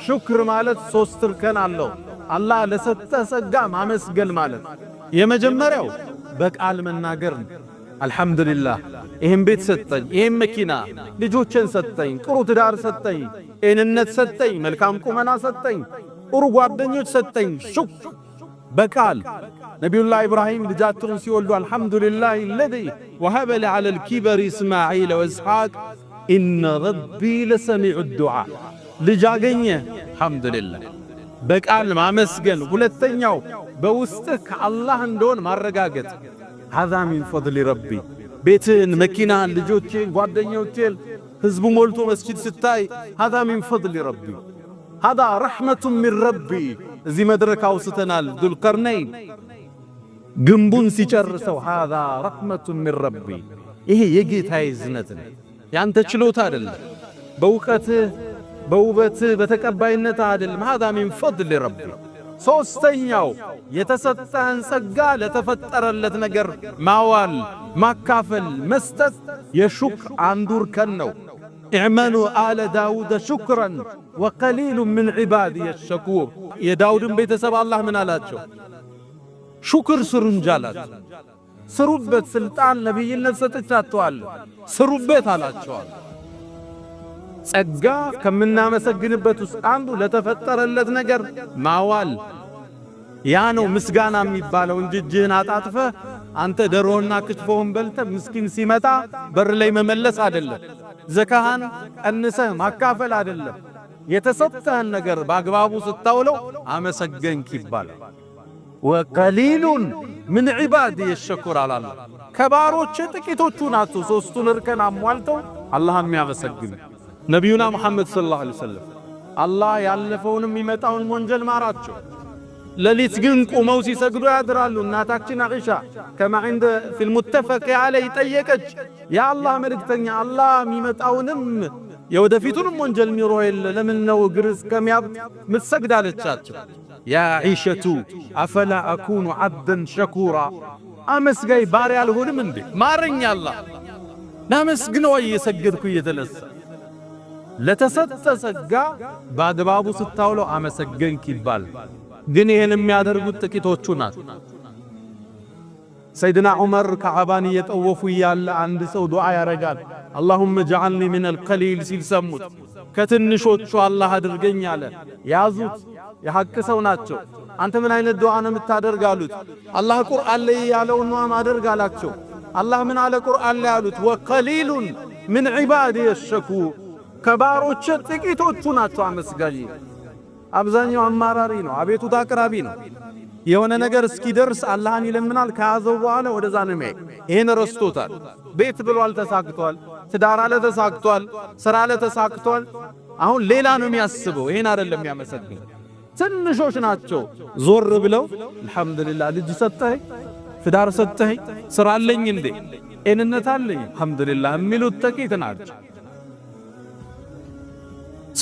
شكر مالت سوستر كان الله الله لسته سقا ማመስገን ማለት የመጀመሪያው በቃል መናገር الحمد لله ይሄን ቤት ሰጠኝ ይሄን መኪና ልጆችን ሰጠኝ ጥሩ ትዳር ሰጠኝ ጤንነት ሰጠኝ መልካም ቁመና ሰጠኝ ጥሩ ጓደኞች ሰጠኝ ሹክር በቃል ነብዩላህ ኢብራሂም ልጃቸውን ሲወልዱ الحمد لله الذي وهب لي على الكبر اسماعيل واسحاق ان ربي لسميع الدعاء ልጃገኘ الحمد لله በቃል ማመስገን ሁለተኛው በውስጥህ ከአላህ እንደሆነ ማረጋገጥ هذا من فضل ربي ቤትን መኪናን ልጆችን ጓደኞችን ህዝቡ ሞልቶ መስጂድ ስታይ هذا من فضل ربي هذا رحمة من ربي እዚህ መድረክ አውስተናል ذو القرنين ግንቡን ሲጨርሰው هذا رحمة من ربي ይሄ የጌታዬ ዝነት ነው ያንተ ችሎታ አይደለም በእውቀትህ በውበትህ በተቀባይነት አይደለም هذا من فضل ربي ሶስተኛው የተሰጠህን ጸጋ ለተፈጠረለት ነገር ማዋል ማካፈል መስጠት የሹክር አንዱ እርከን ነው اعملوا آل داود شكرا وقليل من عبادي الشكور يا داود ቤተሰብ አላህ ምን አላቸው ሹክር ስሩ እንጂ አላቸው ስሩበት ስልጣን ነብይነት ሰጥቻቸዋል ስሩበት አላቸው ጸጋ ከምናመሰግንበት ውስጥ አንዱ ለተፈጠረለት ነገር ማዋል ያ ነው ምስጋና የሚባለው እንጂ እጅህን አጣጥፈ አንተ ደሮና ክትፎን በልተ ምስኪን ሲመጣ በር ላይ መመለስ አይደለም ዘካህን ቀንሰህ ማካፈል አይደለም የተሰጠህን ነገር በአግባቡ ስታውለው አመሰገንክ ይባላል ወቀሊሉን ምን ዒባዲ የሽኩር አላህ ከባሮች ጥቂቶቹ ናቸው ሶስቱን እርከን አሟልተው አላህን የሚያመሰግኑ ነብዩና መሐመድ ሰለላሁ ዐለይሂ ወሰለም አላህ ያለፈውንም ይመጣውን ወንጀል ማራቸው ለሊት ግን ቆመው ሲሰግዱ ያድራሉ እናታችን አኢሻ كما عند في المتفق عليه ጠየቀች ያ አላህ መልእክተኛ አላህ የሚመጣውንም የወደፊቱንም ወንጀል ሚሮይል ለምን ነው ግርስ ከሚያብ ምትሰግዳለቻቸው ያ አኢሸቱ አፈላ አኩኑ عبدا شكورا አመስጋይ ባሪያ አልሆንም እንዴ ማረኛ አላህ ናመስግነው እየሰገድኩ እየተለሰ ለተሰጠ ጸጋ በአግባቡ ስታውለው አመሰገንክ ይባል ግን ይሄን የሚያደርጉት ጥቂቶቹ ናቸው ሰይድና ዑመር ከዓባን እየጠወፉ ያለ አንድ ሰው ዱዓ ያረጋል اللهم اجعلني من القليل ሲል ሰሙት ከትንሾቹ አላህ አድርገኝ አለ ያዙት የሐቅ ሰው ናቸው አንተ ምን አይነት ዱዓ ነው የምታደርጋሉት አላህ ቁርአን ላይ ያለውን ነው ማደርጋላቸው አላህ ምን አለ ቁርአን ላይ ያሉት وقليل من عبادي الشكور ከባሮች ጥቂቶቹ ናቸው አመስጋኝ አብዛኛው አማራሪ ነው አቤቱታ አቅራቢ ነው የሆነ ነገር እስኪደርስ አላህን ይለምናል ከያዘው በኋላ ወደዛ ነው የሚሄድ ይሄን ረስቶታል ቤት ብሏል ተሳክቷል ትዳር አለ ተሳክቷል ስራ አለ ተሳክቷል አሁን ሌላ ነው የሚያስበው ይሄን አይደለም የሚያመሰግነው ትንሾች ናቸው ዞር ብለው አልহামዱሊላህ ልጅ ሰጠኸኝ ትዳር ሰጠኸኝ ስራ አለኝ እንዴ ጤንነት አለኝ አልহামዱሊላህ የሚሉት ጥቂት ናቸው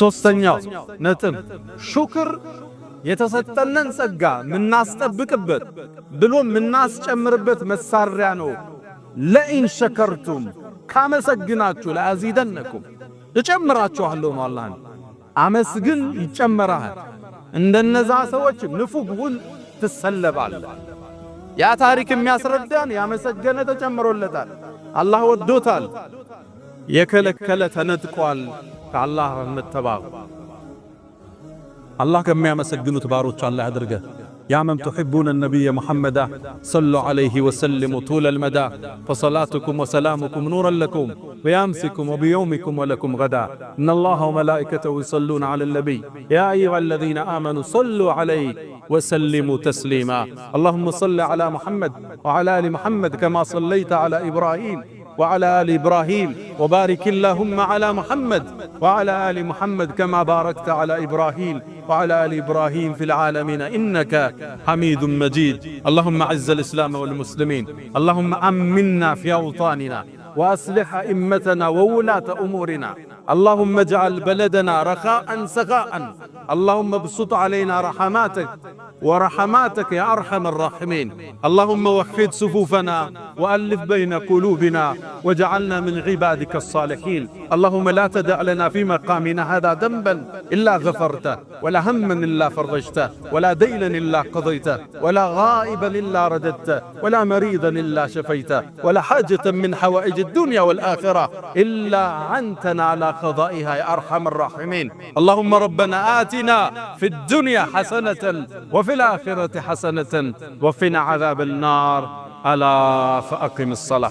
ሶስተኛው ነጥብ ሹክር የተሰጠንን ጸጋ ምናስጠብቅበት ብሎ ምናስጨምርበት መሳሪያ ነው ለኢን ሸከርቱም ካመሰግናችሁ ለአዚደነኩም እጨምራችኋለሁ ነው አላህ አመስግን ይጨመራል እንደነዛ ሰዎች ንፉግውን ትሰለባል ያ ታሪክ የሚያስረዳን ያመሰገነ ተጨምሮለታል አላህ ወዶታል የከለከለ ተነጥቋል ከአላህ መተባው الله كما يمسجنوا تبارك الله أدرجه يا من تحبون النبي محمد صلوا عليه وسلموا طول المدى فصلاتكم وسلامكم نورا لكم بأمسكم وبيومكم ولكم غدا إن الله وملائكته يصلون على النبي يا أيها الذين آمنوا صلوا عليه وسلموا تسليما اللهم صل على محمد وعلى آل محمد كما صليت على إبراهيم وعلى آل إبراهيم وبارك اللهم على محمد وعلى آل محمد كما باركت على إبراهيم وعلى آل إبراهيم في العالمين إنك حميد مجيد اللهم أعز الإسلام والمسلمين اللهم أمنا في أوطاننا وأصلح أئمتنا وولاة أمورنا اللهم اجعل بلدنا رخاء سخاء اللهم ابسط علينا رحماتك ورحماتك يا أرحم الراحمين. اللهم وحد صفوفنا وألف بين قلوبنا واجعلنا من عبادك الصالحين. اللهم لا تدع لنا في مقامنا هذا ذنبا إلا غفرته، ولا هما إلا فرجته، ولا دينا إلا قضيته، ولا غائبا إلا رددته، ولا مريضا إلا شفيته، ولا حاجة من حوائج الدنيا والآخرة إلا عنتنا على قضائها يا أرحم الراحمين. اللهم ربنا آتنا في الدنيا حسنة وفي الآخرة حسنة وقنا عذاب النار. ألا فأقم الصلاة.